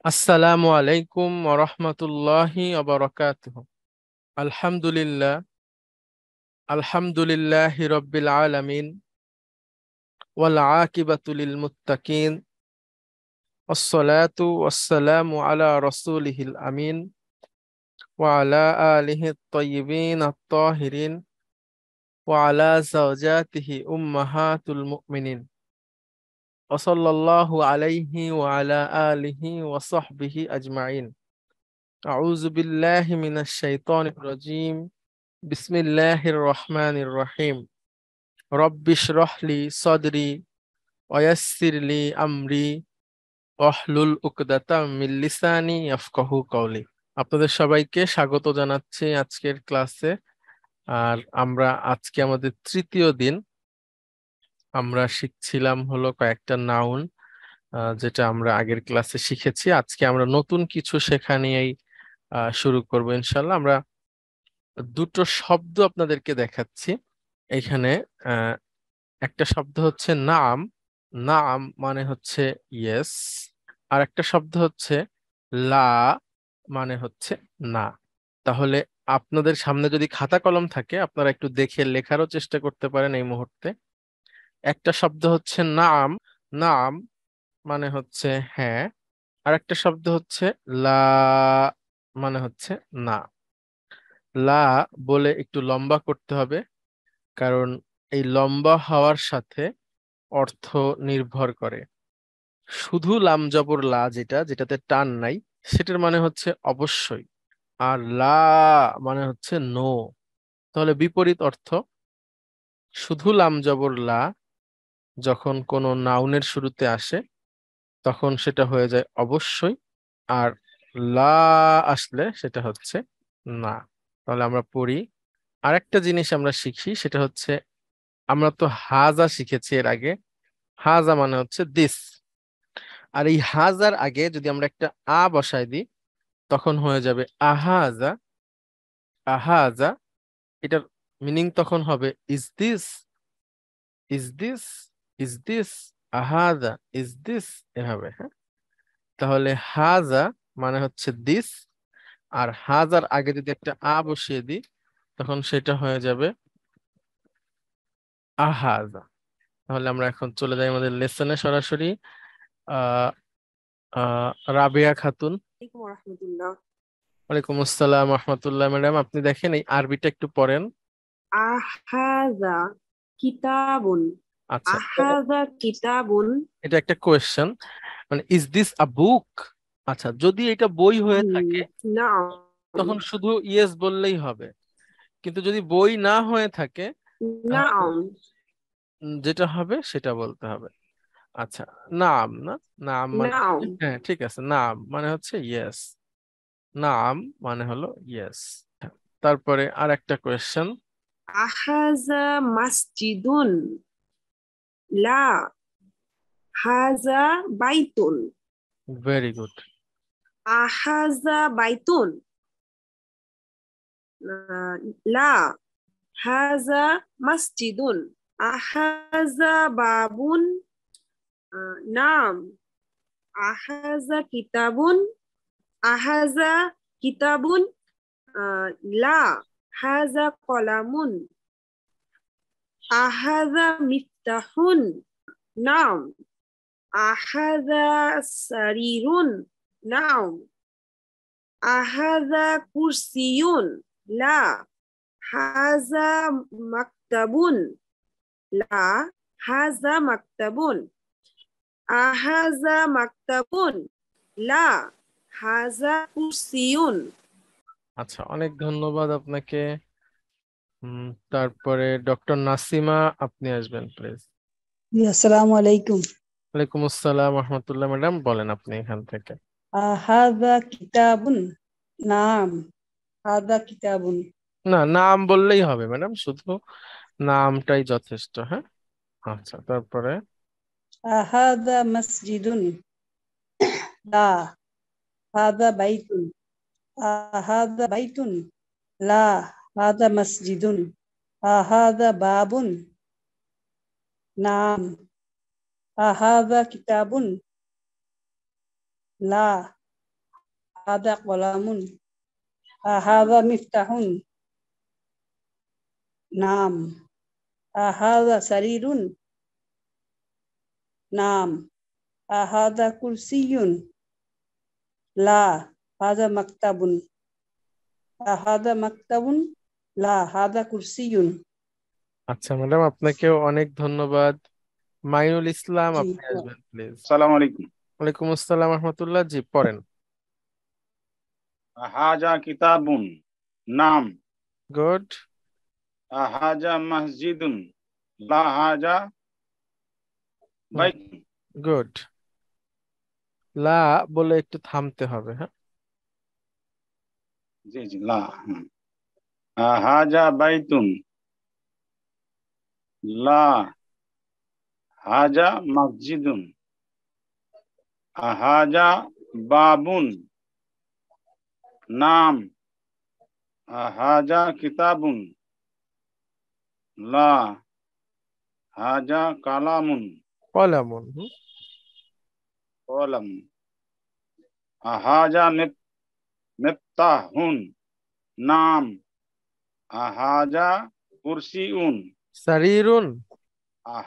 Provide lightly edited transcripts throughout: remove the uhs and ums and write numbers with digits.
আসসালামু আলাইকুম ওয়া রাহমাতুল্লাহি ওয়া বারাকাতুহু। আলহামদুলিল্লাহ, আলহামদুলিল্লাহি রাব্বিল আলামিন ওয়াল আকিবাতু লিল মুত্তাকিন ওয়াসসালাতু ওয়াসসালামু আলা রাসূলিহিল আমিন ওয়া আলা আলিহি আত-তাইয়্যিবিন আত-তাহিরিন ওয়া আলা যাওজাতিহি উম্মাহাতুল মুমিনিন ওয়া সাল্লাল্লাহু আলাইহি ওয়া আলা আলিহি ওয়া সাহবিহি আজমাইন। আউযু বিল্লাহি মিনাশ শাইতানির রাজীম। বিসমিল্লাহির রহমানির রহিম। রব্বিশরাহ লি সাদরি ওয়া ইয়াসসির লি আমরি ওয়াহলুল উকদাতাম মিন লিসানি ইয়াফকাহু কওলি। আপনাদের সবাইকে স্বাগত জানাচ্ছি আজকের ক্লাসে। আর আমরা আজকে আমাদের তৃতীয় দিন। আমরা শিখছিলাম হলো কয়েকটা নাউন, যেটা আমরা আগের ক্লাসে শিখেছি। আজকে আমরা নতুন কিছু শেখা নিয়েই শুরু করবো ইনশাল্লাহ। আমরা দুটো শব্দ আপনাদেরকে দেখাচ্ছি এখানে। আহ একটা শব্দ হচ্ছে নাম। নাম মানে হচ্ছে ইয়েস। আর একটা শব্দ হচ্ছে লা, মানে হচ্ছে না। তাহলে আপনাদের সামনে যদি খাতা কলম থাকে আপনারা একটু দেখে লেখারও চেষ্টা করতে পারেন এই মুহূর্তে। একটা শব্দ হচ্ছে নাম। নাম মানে হচ্ছে হ্যাঁ। আর একটা শব্দ হচ্ছে লা, মানে হচ্ছে না। লা বলে একটু লম্বা করতে হবে, কারণ এই লম্বা হওয়ার সাথে অর্থ নির্ভর করে। শুধু লাম জবর লা, যেটাতে টান নাই, সেটার মানে হচ্ছে অবশ্যই। আর লা মানে হচ্ছে নো। তাহলে বিপরীত অর্থ। শুধু লাম জবর লা যখন কোনো নাউনের শুরুতে আসে তখন সেটা হয়ে যায় অবশ্যই। আর লা আসলে সেটা হচ্ছে না। তাহলে আমরা পড়ি। আরেকটা জিনিস আমরা শিখি, সেটা হচ্ছে আমরা তো হাজা শিখেছি এর আগে। হাজা মানে হচ্ছে দিস। আর এই হাজার আগে যদি আমরা একটা বসাই দিই তখন হয়ে যাবে আহাজা। আহাজা, এটার মিনিং তখন হবে is this, is this, is this, আহাজা, ইজ দিস, এভাবে। হ্যাঁ, তাহলে হাজা মানে হচ্ছে দিস। আর হাজার আগে যদি একটা বসিয়ে দিই তখন সেটা হয়ে যাবে আহাজা। তাহলে আমরা এখন চলে যাই আমাদের লেসনে সরাসরি। আহ আহ রাবেয়া খাতুন। আলাইকুম রহমতুল্লাহ। ওয়ালাইকুম আসসালাম রহমতুল্লাহ। ম্যাডাম আপনি দেখেন এই আরবিটা একটু পড়েন। আহাযা কিতাবুন। আচ্ছা, আহাযা কিতাবুন। এটা একটা কোয়েশ্চেন, মানে ইজ দিস আ বুক। আচ্ছা, যদি এটা বই হয়ে থাকে নাম। তখন শুধু ইয়েস বললেই হবে। কিন্তু যদি বই না হয়ে থাকে তাহলে নাম। যেটা হবে সেটা বলতে হবে। আচ্ছা, নাম না, নাম মানে নাম। হ্যাঁ ঠিক আছে, নাম মানে হচ্ছে ইয়েস। নাম মানে হলো ইয়েস। তারপরে আর একটা কোয়েশ্চেন। আহাযা মাসজিদুন। লা। হাযা বাইতুন। Very good. আহাযা বাইতুন। লা। হাযা মাসজিদুন। আহাযা বাবুন। নাম। আহাযা কিতাবুন। আহাযা কিতাবুন। লা। হাযা কলামুন। আহাযা মিফতাহুন। নাম। আহাযা সারিরুন। নাম। আহাযা কুরসিয়ুন। লা। হাযা মাকতাবুন। লা। হাযা মাকতাবুন। আহাযা মাকতাবুন। লা। হাযা কুরসিয়ুন। আচ্ছা, অনেক ধন্যবাদ আপনাকে। তারপরে ডক্টর নাসিমা, আপনি আসবেন প্লিজ। জি, আসসালামু আলাইকুম। ওয়ালাইকুম আসসালাম রহমতুল্লাহ। ম্যাডাম বলেন আপনি এখান থেকে। হাদা কিতাবুন। নাম। হাদা কিতাবুন। না, নাম বললেই হবে ম্যাডাম, শুধু নামটাই যথেষ্ট। হ্যাঁ, আচ্ছা তারপরে। হাদা মসজিদুন। লা। হাদা বাইতুন। হাদা বাইতুন। লা। হাদা মসজিদুন। হাদা বাবুন। নাম। হাদা কিতাবুন। লা। আহাদা কলামুন, আহাদা মিফতাহুন, নাম, আহাদা সারিরুন, নাম, আহাদা কুরসিয়ুন, লা হাদা মাকতাবুন, আহাদা মাকতাবুন, লা হাদা কুরসিয়ুন। আচ্ছা ম্যাডাম, আপনাকেও অনেক ধন্যবাদ। মাইনুল ইসলাম, জি, আপনি আসবেন প্লিজ। আসসালামু আলাইকুম। ওয়ালাইকুম আসসালাম রহমতুল্লাহ। জি পড়েন। হাজা কিতাবুন, নাম। গুড। হাজা মসজিদুন, লা হাজা বাইতুন। গুড। লা বলে একটু থামতে হবে, হ্যাঁ। জি জি, লা। হাজা বাইতুন, লা হাজা মসজিদুন। হাজা বাবুন, নাম। হাজা কিতাবুন, লা হাজা কালামুন, কলামুন। কলম। হাজা মিফতাহুন, নাম। হাজা কুরসিউন, সারিরুন।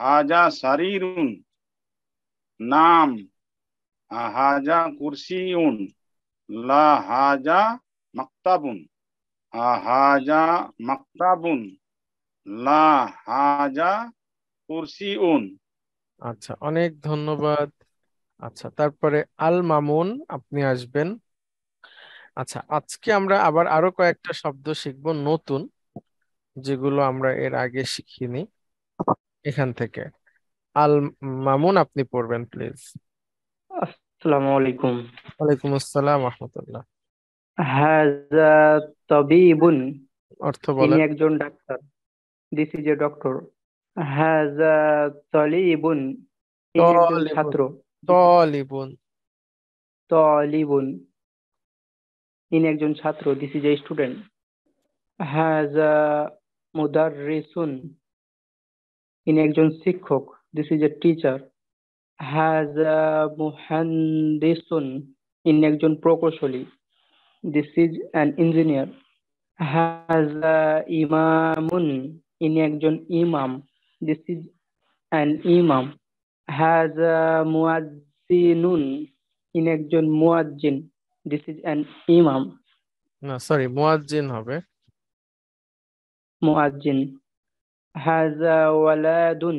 হাজা সারিরুন, নাম। হাজা কুরসিউন, লা হাজা মাকতাবুন। হাজা মাকতাবুন, লা হাজা কুরসিউন। আচ্ছা, অনেক ধন্যবাদ। আচ্ছা, তারপরে আল মামুন, আপনি আসবেন। আচ্ছা, আজকে আমরা আবার আরো কয়েকটা শব্দ শিখবো নতুন, যেগুলো আমরা এর আগে শিখিনি। এখান থেকে আল মামুন আপনি পড়বেন প্লিজ। আসসালামু আলাইকুম। ওয়ালাইকুম আসসালাম রহমতুল্লাহ। হাজা তাবিবুন, অর্থ ইনি বলেন। একজন ডাক্তার। This is a doctor. হাজা তালিবুন, ইনি একজন তলিবুন। ছাত্র। তলিবুন। তালিবুন, ইনি একজন ছাত্র। This is a student. হাজা মুদাররিসুন, ইনি একজন শিক্ষক। This is a teacher. হাজা মুহান্দিসুন, ইনি একজন প্রকৌশলী। This is an engineer. হাজা ইমামুন, ইনি একজন ইমাম। দিস ইজ অ্যান ইমাম। হাজা মুয়াজ্জিনুন, ইনি একজন মুয়াজ্জিন। দিস ইজ অ্যান ইমাম। না, সরি, মুয়াজ্জিন হবে। মুয়াজ্জিন। হাজা ওয়ালাদুন,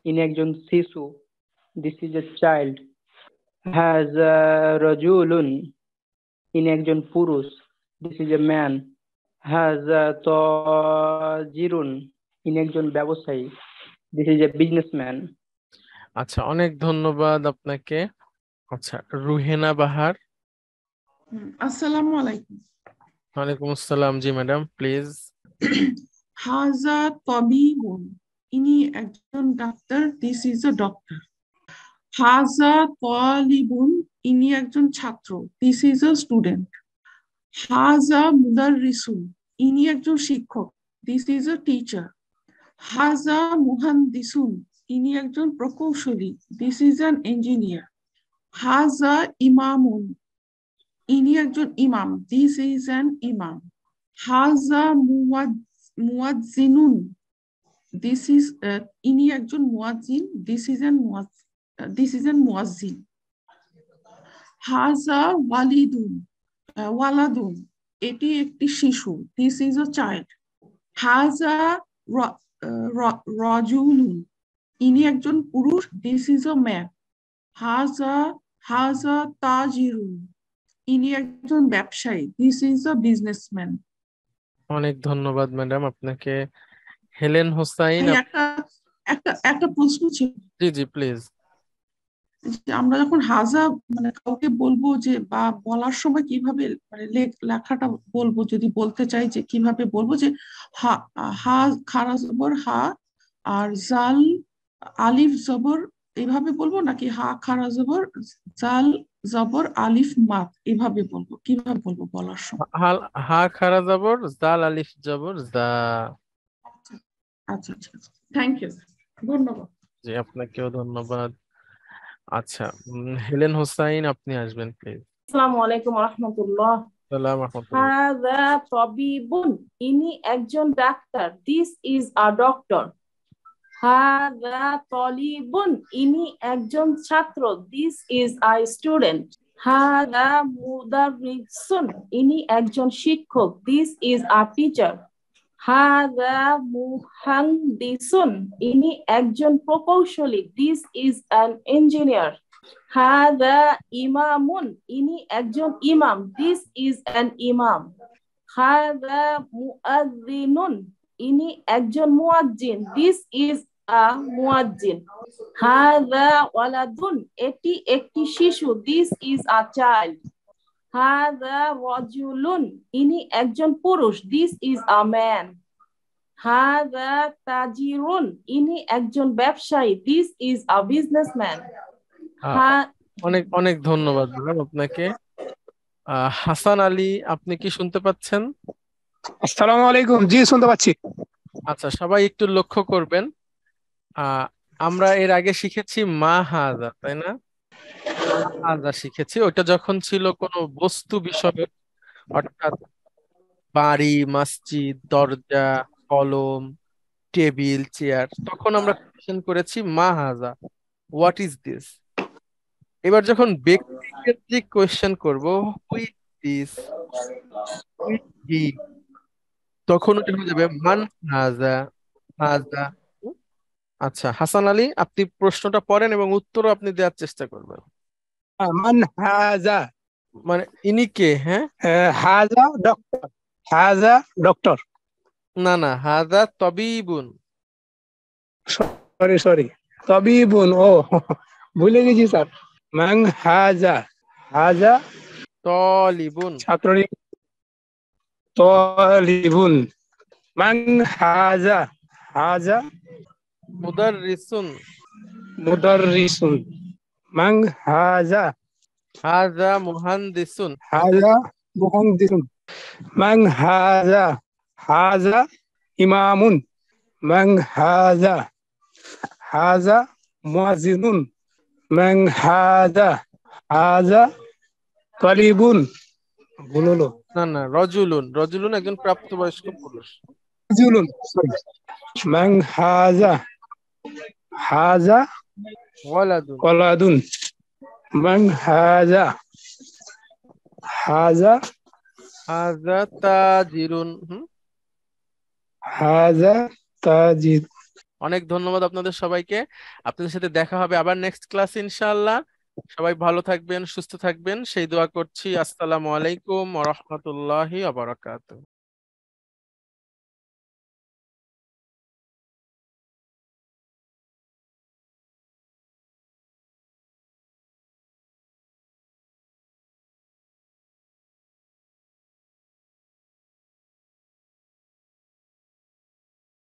ইনি একজন শিশু। This is a child. হাজা রাজুলুন, ইনি একজন পুরুষ। This is a man. হাজা তাজিরুন, ইনি একজন ব্যবসায়ী। This is a businessman. আচ্ছা, অনেক ধন্যবাদ আপনাকে। আচ্ছা, রুহেনা বাহার। আসসালামু আলাইকুম। ওয়ালাইকুম আসসালাম। জি ম্যাডাম, প্লিজ। হাজা তবিবুন, ইনি একজন ডাক্তার। This is a doctor. হাজা তালিবুন, ইনি একজন ছাত্র। This is a student. হাজা মুদাররিসুন, ইনি একজন শিক্ষক। This is a teacher. হাজা মুহান্দিসুন, ইনি একজন প্রকৌশলী। This is an engineer. হাজা ইমামুন, ইনি একজন ইমাম। দিস ইজ অ্যান ইমাম। হাজা মুয়াজ্জিনুন, দিস ইজ ইনি একজন মুয়াজ্জিন। দিস ইজ অ্যান মুয়াজ্জিন। হাজা ওয়ালাদুন, এটি একটি শিশু। This is a child. হাজা রাজুলুন, ইনি একজন পুরুষ। This is a man. হাজা তাজিরুন, ইনি একজন ব্যবসায়ী। This is a businessman. অনেক ধন্যবাদ ম্যাডাম আপনাকে। হেলেন হোসাইন, ভাই, একটা একটা একটা প্রশ্ন ছিল। জি জি প্লিজ। যে আমরা যখন হাজা মানে কাউকে বলবো যে বা বলার সময় কিভাবে মানে লেখাটা বলবো, যদি বলতে চাই যে কিভাবে বলবো যে হা হা খারা জবর হা আর জাল আলিফ জবর, এইভাবে বলবো নাকি হা খারা জবর জাল জবর আলিফ মাদ, এইভাবে বলবো? কিভাবে বলবো বলার সময়? হাল, হা খারা জবর, জাল আলিফ জবর জা। আচ্ছা আচ্ছা, থ্যাংক ইউ, ধন্যবাদ। জি, আপনাকেও ধন্যবাদ। আচ্ছা, হেলেন হোসাইন আপনি আসবেন প্লিজ। আসসালামু আলাইকুম ওয়া রাহমাতুল্লাহ। সালাম রাহমাতুল্লাহ। হাযা তাবিবুন, ইনি একজন ডাক্তার। This is a doctor. হাযা তালিবুন, ইনি একজন ছাত্র। This is a student. হাযা মুদাররিসুন, ইনি একজন শিক্ষক। This is a teacher. হাযা মুহান্দিসুন, ইনি একজন প্রকৌশলী। This is an engineer. হাযা ইমামুন, ইনি একজন ইমাম। দিস ইজ অ্যান ইমাম। হাযা মুআজ্জিনুন, ইনি একজন মুয়াজ্জিন। দিস ইজ আ মুয়াজ্জিন। হাযা ওয়ালাদুন, এটি একটি শিশু। This is a child. হাযা রাজুলুন, ইনি একজন পুরুষ। This is a man. হাযা তাজিরুন, ইনি একজন ব্যবসায়ী। This is a businessman. অনেক অনেক ধন্যবাদ ম্যাডাম আপনাকে। হাসান আলী, আপনি কি শুনতে পাচ্ছেন? আসসালামু আলাইকুম, জি শুনতে পাচ্ছি। আচ্ছা, সবাই একটু লক্ষ্য করবেন। আমরা এর আগে শিখেছি মা হাজা, তাই না? মা হাজা শিখেছি, ওইটা যখন ছিল কোনো বস্তু বিষয়ক, অর্থাৎ বাড়ি, মসজিদ, দরজা, কলম, টেবিল, চেয়ার, তখন আমরা কোয়েশ্চেন করেছি মা হাজা, হোয়াট ইজ দিস। এবার যখন ব্যক্তি কেন্দ্রিক কোয়েশ্চেন করব, হুইচ দিস, হুইচ হি, তখন ওটা হয়ে যাবে মান হাজা, হাজা। আচ্ছা হাসান আলী, আপনি প্রশ্নটা পড়েন এবং উত্তরও আপনি দেওয়ার চেষ্টা করবেন। মান হাজা, মানে ইনি কে? হ্যাঁ, হাজা ডক্টর, হাজা ডক্টর। না না, হাজা তবিবুন। সরি সরি, তবিবুন, ও ভুলে গেছি স্যার। মান হাজা, হাজা তলিবুন। ছাত্র, তলিবুন। মান হাজা, হাজা মুদাররিসুন। মুদাররিসুন। মান হাজা, হাজা মুহান্দিসুন। হাজা মুহান্দিসুন। মান হাজা, হাজা ইমামুন। মান হাজা, হাজা মুয়াজ্জিনুন। মান হাজা, হাজা তালিবুন। ভুল হলো। না না, রজুলুন, রজুলুন একজন প্রাপ্তবয়স্ক পুরুষ। রাজুলুন, sorry। মান হাজা, হাজা ওয়ালাদুন। ওয়ালাদুন। মান হাজা, হাজা, হাজা তাজিরুন। হাজা তাজিদ। অনেক ধন্যবাদ আপনাদের সবাইকে। আপনাদের সাথে দেখা হবে আবার নেক্সট ক্লাস ইনশাআল্লাহ। সবাই ভালো থাকবেন, সুস্থ থাকবেন, সেই দোয়া করছি। আসসালামু আলাইকুম ওয়া রাহমাতুল্লাহি ওয়া বারাকাতুহু।